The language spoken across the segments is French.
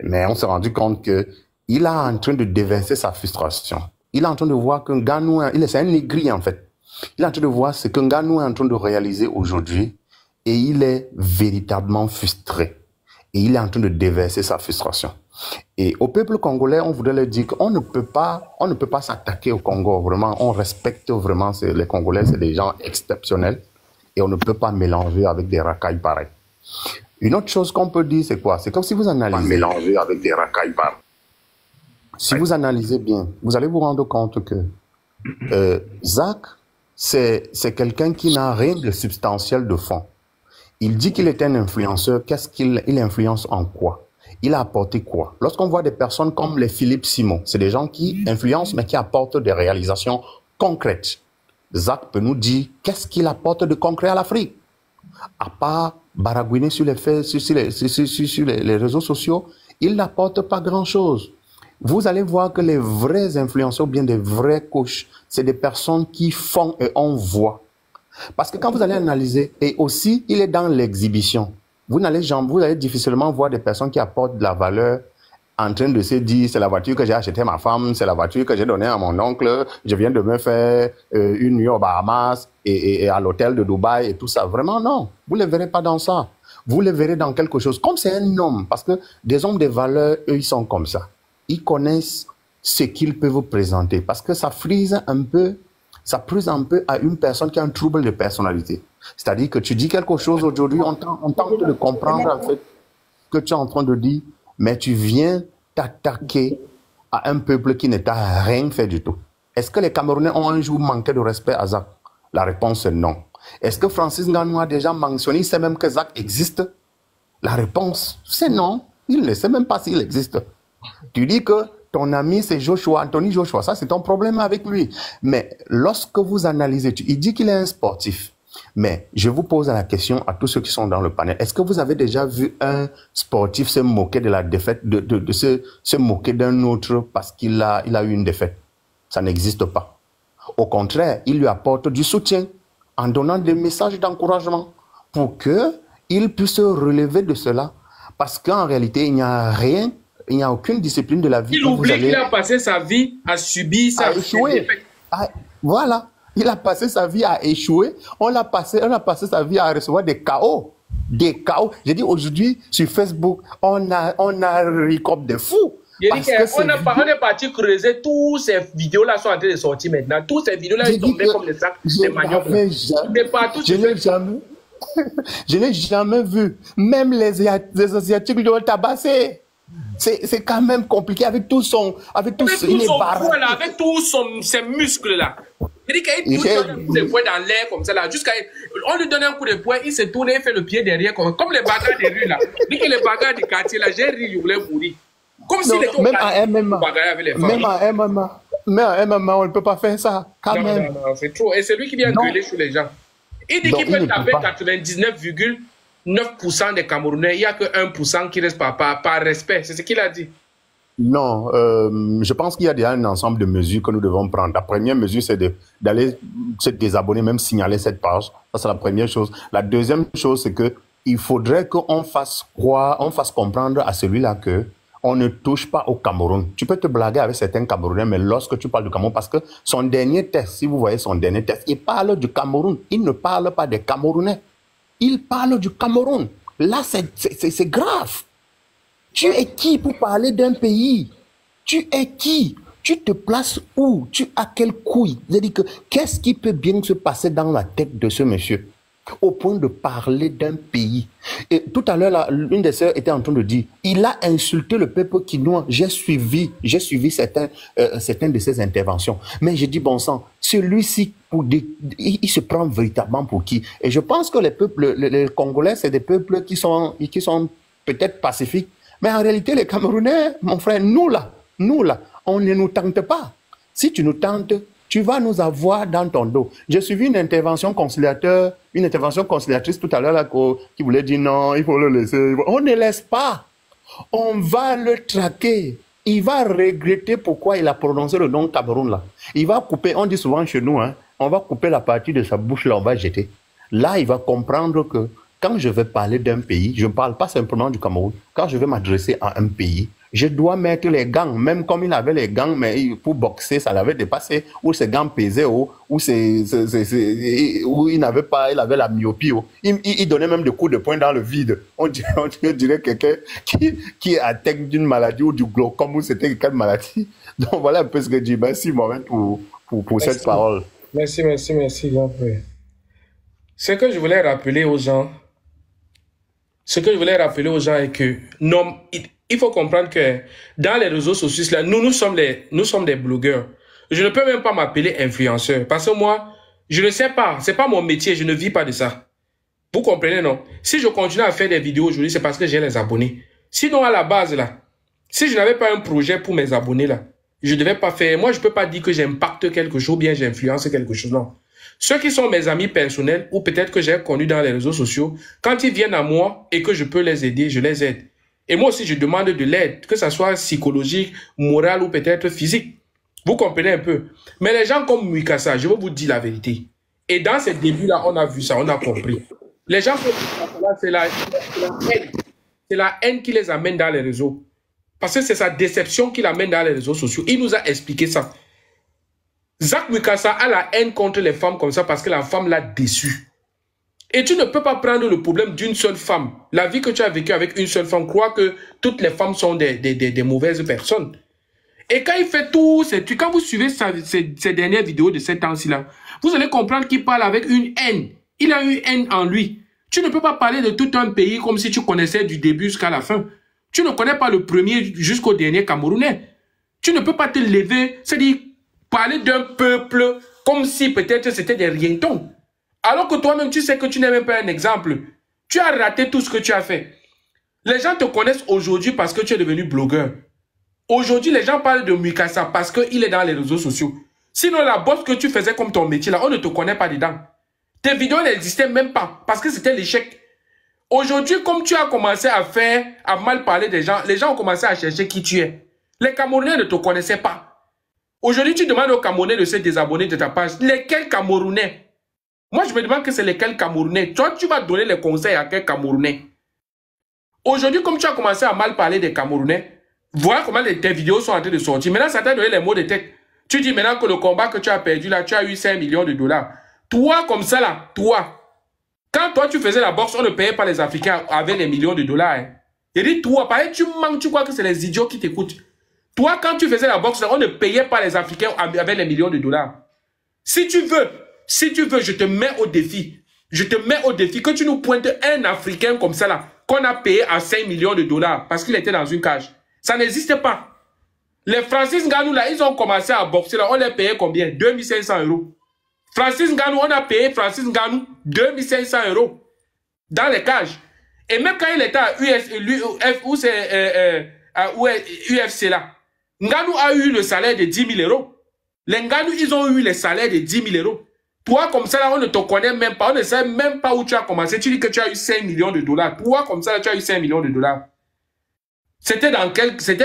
Mais on s'est rendu compte que il est en train de déverser sa frustration. Il est en train de voir qu'un Ghanouin, c'est un négri en fait. Il est en train de voir ce qu'un Ghanouin est en train de réaliser aujourd'hui et il est véritablement frustré. Et il est en train de déverser sa frustration. Et au peuple congolais, on voudrait leur dire qu'on ne peut pas s'attaquer au Congo. Vraiment, on respecte vraiment les Congolais, c'est des gens exceptionnels. Et on ne peut pas mélanger avec des racailles pareils. Une autre chose qu'on peut dire, c'est quoi? C'est comme si vous analysez. Mélanger avec des racailles pareils. Si vous analysez bien, vous allez vous rendre compte que Zach, c'est quelqu'un qui n'a rien de substantiel de fond. Il dit qu'il est un influenceur. Qu'est-ce qu'il influence en quoi? Il a apporté quoi? Lorsqu'on voit des personnes comme les Philippe Simon, c'est des gens qui influencent mais qui apportent des réalisations concrètes. Zach peut nous dire qu'est-ce qu'il apporte de concret à l'Afrique? À part baragouiner sur les réseaux sociaux, il n'apporte pas grand-chose. Vous allez voir que les vrais influenceurs ou bien des vrais coachs, c'est des personnes qui font et on voit. Parce que quand vous allez analyser, et aussi, il est dans l'exhibition. Vous allez difficilement voir des personnes qui apportent de la valeur en train de se dire, c'est la voiture que j'ai achetée à ma femme, c'est la voiture que j'ai donnée à mon oncle, je viens de me faire une nuit aux Bahamas et à l'hôtel de Dubaï et tout ça. Vraiment, non. Vous ne les verrez pas dans ça. Vous les verrez dans quelque chose. Comme c'est un homme, parce que des hommes de valeur, eux, ils sont comme ça. Ils connaissent ce qu'ils peuvent vous présenter. Parce que ça frise un peu à une personne qui a un trouble de personnalité. C'est-à-dire que tu dis quelque chose aujourd'hui, on tente de comprendre en fait ce que tu es en train de dire, mais tu viens t'attaquer à un peuple qui ne t'a rien fait du tout. Est-ce que les Camerounais ont un jour manqué de respect à Zach? La réponse est non. Est-ce que Francis Ngannou a déjà mentionné, il sait même que Zach existe? La réponse, c'est non. Il ne sait même pas s'il existe. Tu dis que ton ami, c'est Joshua, Anthony Joshua. Ça, c'est ton problème avec lui. Mais lorsque vous analysez, il dit qu'il est un sportif. Mais je vous pose la question à tous ceux qui sont dans le panel. Est-ce que vous avez déjà vu un sportif se moquer de la défaite, se moquer d'un autre parce qu'il a eu une défaite? Ça n'existe pas. Au contraire, il lui apporte du soutien en donnant des messages d'encouragement pour qu'il puisse se relever de cela. Parce qu'en réalité, il n'y a rien. Il n'y a aucune discipline de la vie. Il oublie qu'il a passé sa vie à subir sa échouer. Voilà. Il a passé sa vie à échouer. On a passé sa vie à recevoir des chaos. Des chaos. J'ai dit aujourd'hui, sur Facebook, on a ri comme des fous. On est parti creuser. Toutes ces vidéos-là sont en train de sortir maintenant. Toutes ces vidéos-là sont tombées comme des sacs de manioc. Je n'ai jamais vu. Même les Asiatiques lui ont tabassé. C'est quand même compliqué avec tout son... Avec tous ses muscles-là. Il dit qu'il touche un coup de poing dans l'air comme ça là. On lui donne un coup de poing, il s'est tourné, il fait le pied derrière comme les bagarres des rues là. Il dit que les bagarres du quartier là, j'ai ri, je voulais mourir. Comme s'il était même à MMA. Même à MMA, on ne peut pas faire ça. Quand même. Non, c'est trop. Et c'est lui qui vient gueuler sur les gens. Il dit qu'il peut taper 99,9% des Camerounais. Il n'y a que 1% qui reste par respect. C'est ce qu'il a dit. Non, je pense qu'il y a déjà un ensemble de mesures que nous devons prendre. La première mesure, c'est d'aller se désabonner, même signaler cette page. Ça, c'est la première chose. La deuxième chose, c'est qu'il faudrait qu'on fasse comprendre à celui-là que on ne touche pas au Cameroun. Tu peux te blaguer avec certains Camerounais, mais lorsque tu parles du Cameroun, parce que son dernier test, si vous voyez son dernier test, il parle du Cameroun. Il ne parle pas des Camerounais. Il parle du Cameroun. Là, c'est grave. Tu es qui pour parler d'un pays? Tu es qui? Tu te places où? Tu as quelle couille? C'est-à-dire que qu'est-ce qui peut bien se passer dans la tête de ce monsieur au point de parler d'un pays? Et tout à l'heure, l'une des sœurs était en train de dire, il a insulté le peuple quinois. J'ai suivi certaines de ses interventions. Mais j'ai dit, bon sang, celui-ci, il se prend véritablement pour qui? Et je pense que les Congolais, c'est des peuples qui sont peut-être pacifiques. Mais en réalité, les Camerounais, mon frère, nous là, on ne nous tente pas. Si tu nous tentes, tu vas nous avoir dans ton dos. J'ai suivi une intervention conciliatrice tout à l'heure là, qui voulait dire non, il faut le laisser. On ne laisse pas. On va le traquer. Il va regretter pourquoi il a prononcé le nom Cameroun là. Il va couper, on dit souvent chez nous, hein, on va couper la partie de sa bouche là, on va jeter. Là, il va comprendre que quand je vais parler d'un pays, je ne parle pas simplement du Cameroun. Quand je vais m'adresser à un pays, je dois mettre les gants, même comme il avait les gants, mais pour boxer, ça l'avait dépassé, ou ses gants pesaient, ou il n'avait pas, il avait la myopie. Il donnait même des coups de poing dans le vide. On dirait quelqu'un qui est atteint d'une maladie ou du glaucome, ou c'était quelle maladie. Donc voilà un peu ce que je dis. Merci, Mohamed, pour cette parole. Merci, grand frère. Ce que je voulais rappeler aux gens, est que non, il faut comprendre que dans les réseaux sociaux, là, nous sommes des blogueurs. Je ne peux même pas m'appeler influenceur parce que moi, je ne sais pas, c'est pas mon métier, je ne vis pas de ça. Vous comprenez, non? Si je continue à faire des vidéos aujourd'hui, c'est parce que j'ai les abonnés. Sinon, à la base, là, si je n'avais pas un projet pour mes abonnés, là, je ne devais pas faire. Moi, je ne peux pas dire que j'impacte quelque chose ou bien j'influence quelque chose, non. Ceux qui sont mes amis personnels ou peut-être que j'ai connus dans les réseaux sociaux, quand ils viennent à moi et que je peux les aider, je les aide. Et moi aussi, je demande de l'aide, que ce soit psychologique, morale ou peut-être physique. Vous comprenez un peu. Mais les gens comme Mwikassa, je vais vous dire la vérité. Et dans ces débuts-là, on a vu ça, on a compris. Les gens comme Mwikassa, c'est la haine. C'est la haine qui les amène dans les réseaux. Parce que c'est sa déception qui l'amène dans les réseaux sociaux. Il nous a expliqué ça. Zach Mwikassa a la haine contre les femmes comme ça parce que la femme l'a déçu. Et tu ne peux pas prendre le problème d'une seule femme. La vie que tu as vécue avec une seule femme, crois que toutes les femmes sont des mauvaises personnes. Et quand il fait tout, quand vous suivez ces dernières vidéos de ces temps-ci là, vous allez comprendre qu'il parle avec une haine. Il a une haine en lui. Tu ne peux pas parler de tout un pays comme si tu connaissais du début jusqu'à la fin. Tu ne connais pas le premier jusqu'au dernier Camerounais. Tu ne peux pas te lever, c'est-à-dire parler d'un peuple comme si peut-être c'était des rientons. Alors que toi-même, tu sais que tu n'es même pas un exemple. Tu as raté tout ce que tu as fait. Les gens te connaissent aujourd'hui parce que tu es devenu blogueur. Aujourd'hui, les gens parlent de Mwikassa parce qu'il est dans les réseaux sociaux. Sinon, la bosse que tu faisais comme ton métier, là, on ne te connaît pas dedans. Tes vidéos n'existaient même pas parce que c'était l'échec. Aujourd'hui, comme tu as commencé à mal parler des gens, les gens ont commencé à chercher qui tu es. Les Camerounais ne te connaissaient pas. Aujourd'hui, tu demandes aux Camerounais de se désabonner de ta page. Lesquels Camerounais? Moi, je me demande que c'est lesquels Camerounais. Toi, tu vas donner les conseils à quel Camerounais? Aujourd'hui, comme tu as commencé à mal parler des Camerounais, voilà comment tes vidéos sont en train de sortir. Maintenant, ça t'a donné les mots de tête. Tu dis maintenant que le combat que tu as perdu, là, tu as eu 5 millions de dollars. Toi, comme ça, là, toi, quand toi, tu faisais la boxe, on ne payait pas les Africains avec les millions de dollars. Hein. Et dis, toi, pareil, tu manques, tu crois que c'est les idiots qui t'écoutent. Toi, quand tu faisais la boxe, là, on ne payait pas les Africains avec les millions de dollars. Si tu veux, je te mets au défi. Je te mets au défi que tu nous pointes un Africain comme ça, là, qu'on a payé à 5 millions de dollars parce qu'il était dans une cage. Ça n'existe pas. Les Francis Ngannou, là, ils ont commencé à boxer, là, on les payait combien? 2500 €. Francis Ngannou, on a payé Francis Ngannou 2500 € dans les cages. Et même quand il était à UFC là, Ngannou a eu le salaire de 10 000 €. Les Ngannou, ils ont eu le salaire de 10 000 €. Toi, comme ça, là, on ne te connaît même pas. On ne sait même pas où tu as commencé. Tu dis que tu as eu 5 millions de dollars. Toi, comme ça, là, tu as eu 5 millions de dollars. C'était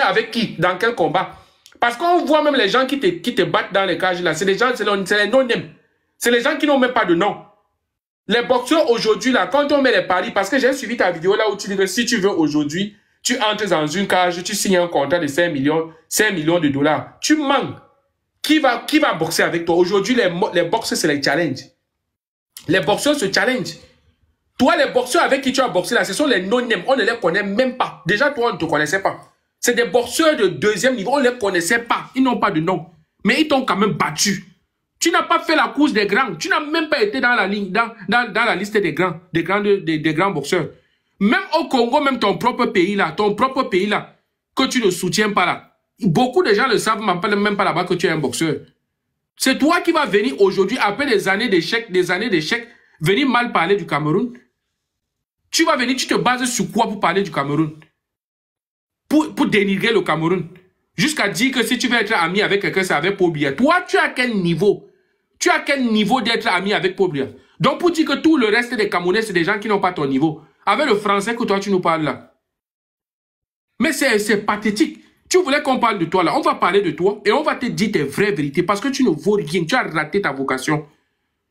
avec qui? Dans quel combat? Parce qu'on voit même les gens qui te battent dans les cages là. C'est les gens, c'est les non-names. C'est les gens qui n'ont même pas de nom. Les boxeurs aujourd'hui, là, quand on met les paris, parce que j'ai suivi ta vidéo là où tu dis que si tu veux aujourd'hui, tu entres dans une cage, tu signes un contrat de 5 millions de dollars. Tu manques. Qui va boxer avec toi? Aujourd'hui, les boxeurs, c'est les challenges. Les boxeurs se challenge. Toi, les boxeurs avec qui tu as boxé là, ce sont les non-names. On ne les connaît même pas. Déjà, toi, on ne te connaissait pas. C'est des boxeurs de deuxième niveau. On ne les connaissait pas. Ils n'ont pas de nom. Mais ils t'ont quand même battu. Tu n'as pas fait la course des grands. Tu n'as même pas été dans la ligne, dans la liste des grands boxeurs. Même au Congo, même ton propre pays là, que tu ne soutiens pas là. Beaucoup de gens ne savent même pas là-bas que tu es un boxeur. C'est toi qui vas venir aujourd'hui, après des années d'échecs, venir mal parler du Cameroun. Tu vas venir, tu te bases sur quoi pour parler du Cameroun? Pour dénigrer le Cameroun. Jusqu'à dire que si tu veux être ami avec quelqu'un, c'est avec Paul Biya. Toi, tu as quel niveau? Tu as quel niveau d'être ami avec Paul Biya? Donc, pour dire que tout le reste des Camerounais, c'est des gens qui n'ont pas ton niveau. Avec le français que toi, tu nous parles là. Mais c'est pathétique. Tu voulais qu'on parle de toi là. On va parler de toi et on va te dire tes vraies vérités parce que tu ne vaux rien. Tu as raté ta vocation.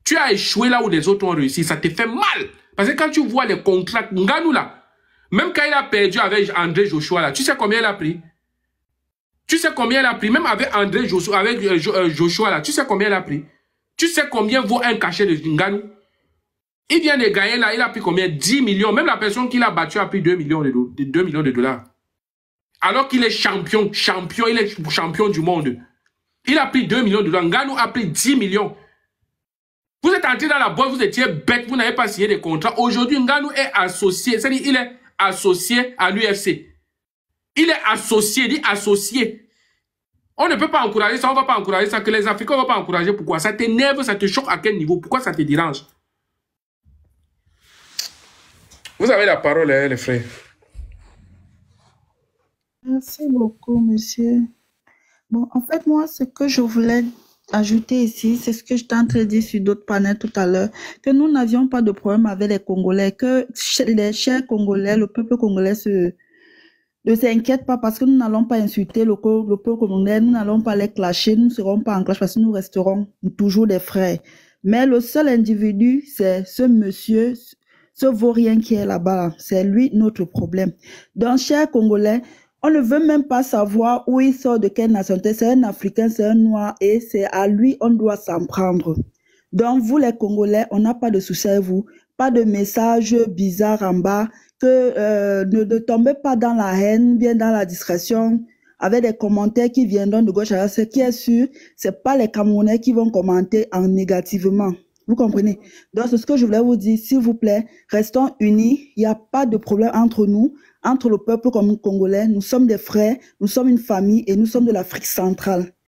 Tu as échoué là où les autres ont réussi. Ça te fait mal. Parce que quand tu vois les contrats, Ngannou là, même quand il a perdu avec André Joshua là, tu sais combien il a pris? Tu sais combien il a pris? Même avec André Joshua, avec Joshua là, tu sais combien il a pris? Tu sais combien vaut un cachet de Ngannou? Il vient de gagner là, il a pris combien? 10 millions. Même la personne qui l'a battu a pris 2 millions de dollars. Alors qu'il est champion, il est champion du monde. Il a pris 2 millions de dollars. Ngannou a pris 10 millions. Vous êtes entré dans la boîte, vous étiez bête, vous n'avez pas signé des contrats. Aujourd'hui, Ngannou est associé, c'est-à-dire il est associé à l'UFC. Il est associé, dit associé. On ne peut pas encourager ça, on ne va pas encourager ça, que les Africains ne vont pas encourager. Pourquoi? Ça t'énerve, ça te choque à quel niveau? Pourquoi ça te dérange? Vous avez la parole, hein, les frères. Merci beaucoup, monsieur. Bon, en fait, moi, ce que je voulais ajouter ici, c'est ce que je t'ai en train de dire sur d'autres panels tout à l'heure, que nous n'avions pas de problème avec les Congolais, que les chers Congolais, le peuple congolais ne s'inquiète pas parce que nous n'allons pas insulter le peuple congolais, nous n'allons pas les clasher, nous ne serons pas en clash parce que nous resterons toujours des frères. Mais le seul individu, c'est ce monsieur, ce vaurien qui est là-bas. C'est lui notre problème. Donc, chers Congolais, on ne veut même pas savoir où il sort, de quelle nationalité. C'est un Africain, c'est un Noir et c'est à lui on doit s'en prendre. Donc, vous les Congolais, on n'a pas de souci avec vous. Pas de messages bizarres en bas. Que ne tombez pas dans la haine, bien dans la discrétion, avec des commentaires qui viendront de gauche à droite. Ce qui est sûr, c'est pas les Camerounais qui vont commenter en négativement. Vous comprenez? Donc, c'est ce que je voulais vous dire. S'il vous plaît, restons unis. Il n'y a pas de problème entre nous, entre le peuple comme congolais. Nous sommes des frères, nous sommes une famille et nous sommes de l'Afrique centrale.